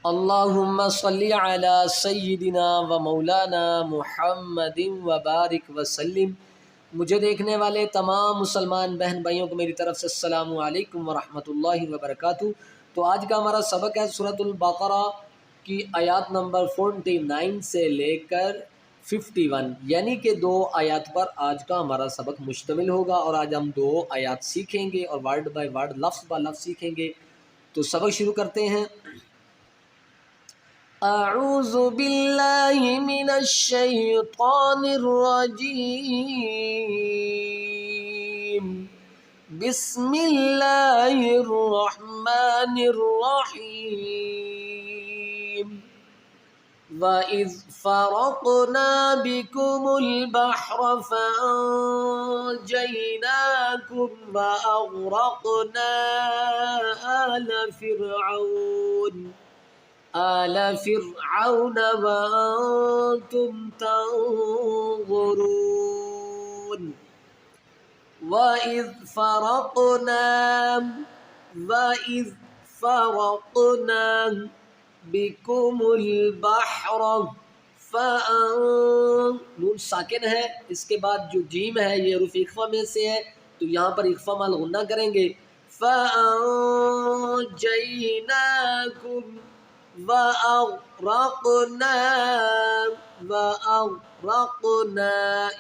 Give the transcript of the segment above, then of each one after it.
अल्लाहुम्मा सल्ली अला सय्यिदिना व मौलाना मुहम्मदिन व बारिक वसल्लिम। मुझे देखने वाले तमाम मुसलमान बहन भाइयों को मेरी तरफ़ से अस्सलामु अलैकुम व रहमतुल्लाहि व बरकातुहू। तो आज का हमारा सबक है सूरतुल बक़रा की आयत नंबर 49 से लेकर 51, यानी कि 2 आयत पर आज का हमारा सबक मुश्तमिल होगा। और आज हम 2 आयत सीखेंगे और वर्ड बाय वर्ड, लफ्ज़ ब लफ्ज़ सीखेंगे। तो सबक शुरू करते हैं। अऊज़ु बिल्लाहि मिनश शैतानिर रजीम। बिस्मिल्लाहिर रहमानिर रहीम। व इज़ फ़रक़ना बिकुमुल बहरा फ़अंजयनाकुम व अग़रक़ना आल फ़िरऔन वअंतुम तंज़ुरून। वइज़ फ़रक़ना बिकुमुल बहरा नून साकिन है, इसके बाद जो जीम है ये हरूफ इख्फ़ा में से है, तो यहाँ पर इख्फ़ा माल गुन्ना करेंगे। फ़अंजयनाकुम वअग़रक़ना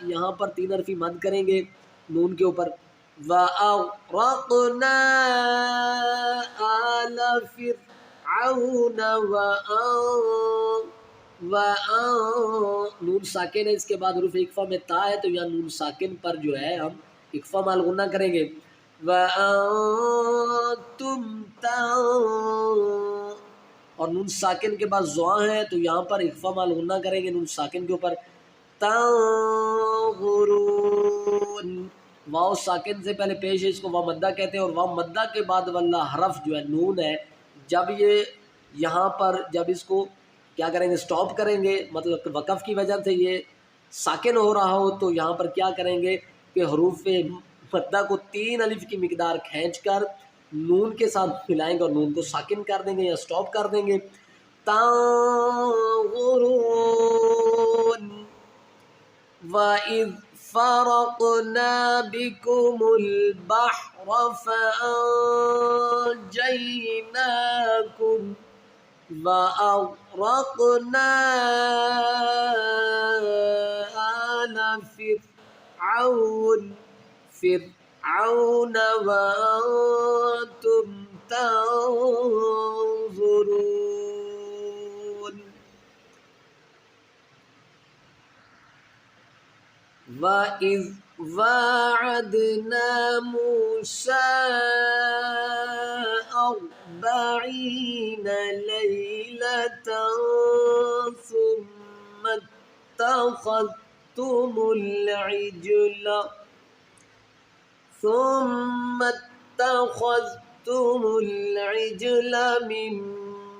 यहाँ पर 3 हरफ़ी मद करेंगे नून के ऊपर। वअग़रक़ना आल फ़िरऔन नून साकिन है, इसके बाद हरूफ इख्फ़ा में ता है, तो यहाँ नून साकिन पर जो है हम इख्फ़ा माल गुन्ना करेंगे। वअंतुम और नून साकिन के बाद ज़ुआ है, तो यहाँ पर इख्फ़ा माल गुन्ना करेंगे नून साकिन के ऊपर। तंज़ुरून, वाव साकिन से पहले पेश है, इसको वाव मद्दा कहते हैं। और वाव मद्दा के बाद वाला हरफ जो है नून है, जब ये यहाँ पर जब इसको क्या करेंगे, स्टॉप करेंगे, मतलब वक़फ़ की वजह से ये साकिन हो रहा हो, तो यहाँ पर क्या करेंगे कि हरूफ़ मद्दा को 3 अलिफ की मिक़दार खींचकर नून के साथ मिलाएंगे और नून को साकिन कर देंगे या स्टॉप कर देंगे। तंज़ुरून। वइज़ फ़रक़ना बिकुमुल बहरा फ़अंजयनाकुम वअग़रक़ना आल फ़िरऔन वअंतुम तंज़ुरून। वइज़ वाअदना मूसा 40 लैलतन सुम्मा इत्तख़ज़्तुमुल इज्ल मिन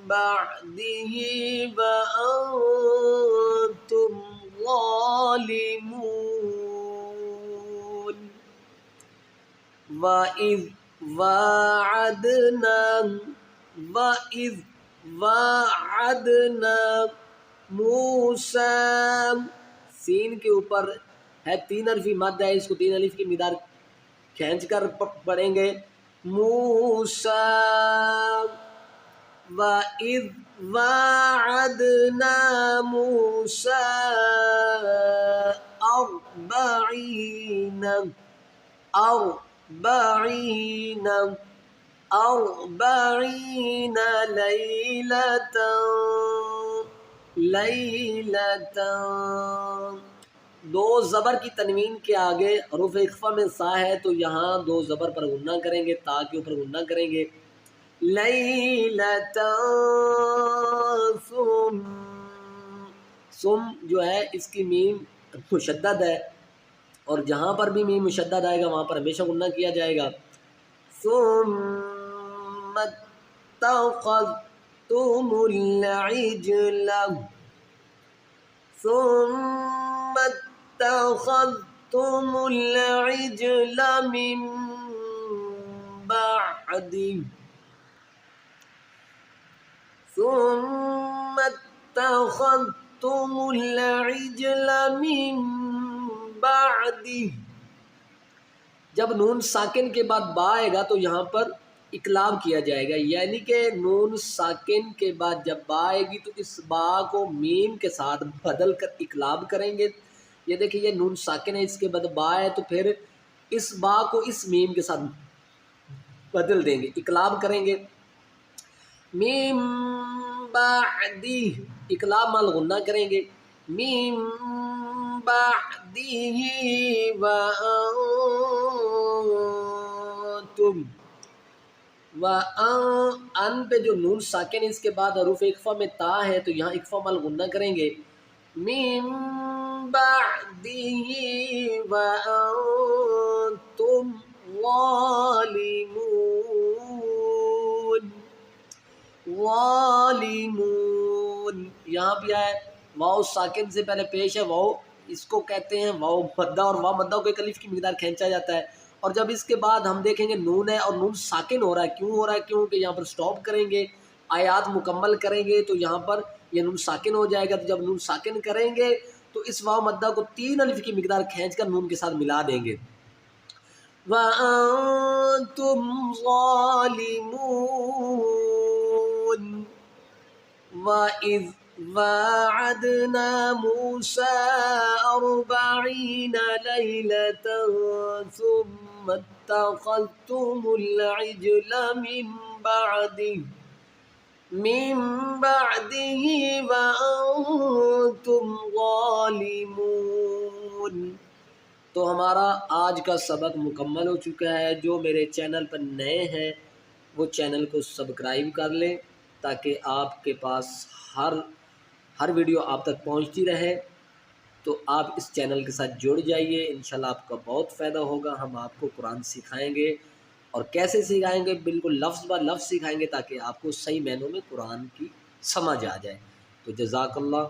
बअदिही वअंतुम ज़ालिमून। वइज़ वाअदना मूसा, सीन के ऊपर है 3 हरफ़ी मद है, इसको 3 अलिफ की मिक़दार खींच कर पढ़ेंगे। मूसा वइज़ वाअदना मूसा 40 लैलतन। 2 ज़बर की तनवीन के आगे हरूफ़ इख्फ़ा में सा है, तो यहाँ 2 ज़बर पर गुन्ना करेंगे, ता के ऊपर गुन्ना करेंगे। लैलतन सुम जो है इसकी मीम मुशद्दद है, और जहाँ पर भी मीम मुशद्दद आएगा वहाँ पर हमेशा गुन्ना किया जाएगा। सुम्मा इत्तख़ज़्तुमुल इज्ल मिन बअदिही इत्तख़ज़्तुमुल इज्ला मिन बादी। जब नून साकिन के बाद बा आएगा तो यहाँ पर इकलाब किया जाएगा, यानी कि नून साकिन के बाद जब बा आएगी तो इस बा को मीम के साथ बदल कर इकलाब करेंगे। ये देखिए, ये नून साकिन है, इसके बाद बा है तो फिर इस बा को इस मीम के साथ बदल देंगे, इकलाब करेंगे। मीम बादी, इकलाब माल गुन्ना करेंगे। मीम बादिही व अंतुम, व अन पे जो नून साकिन इसके बाद हरूफ इख्फा में ता है तो यहाँ इख्फा माल गुन्ना करेंगे। मीम बादिही व अंतुम ज़ालिमून, वालिमून। यहाँ भी आए, वाव साकिन से पहले पेश है वाव, इसको कहते हैं वाव मद्दा, और वाव मद्दा को एक अलिफ की मिकदार खींचा जाता है। और जब इसके बाद हम देखेंगे नून है और नून साकिन हो रहा है, क्यों हो रहा है? क्योंकि यहाँ पर स्टॉप करेंगे, आयात मुकम्मल करेंगे तो यहाँ पर यह नून साकिन हो जाएगा। तो जब नून साकिन करेंगे तो इस वाव मद्दा को 3 अलिफ की मिकदार खींच कर नून के साथ मिला देंगे। व अंतुम ज़ालिमून, वइज़ वाअदना मूसा 40 लैलतन सुम्मा इत्तख़ज़्तुमुल इज्ला मिन बादिही व अंतुम ज़ालिमून। तो हमारा आज का सबक मुकम्मल हो चुका है। जो मेरे चैनल पर नए हैं वो चैनल को सब्सक्राइब कर लें ताकि आपके पास हर वीडियो आप तक पहुंचती रहे। तो आप इस चैनल के साथ जुड़ जाइए, इंशाल्लाह आपका बहुत फ़ायदा होगा। हम आपको कुरान सिखाएंगे, और कैसे सिखाएंगे? बिल्कुल लफ्ज़ ब लफ्ज़ सिखाएंगे ताकि आपको सही मायनों में कुरान की समझ आ जाए। तो जज़ाकल्लाह।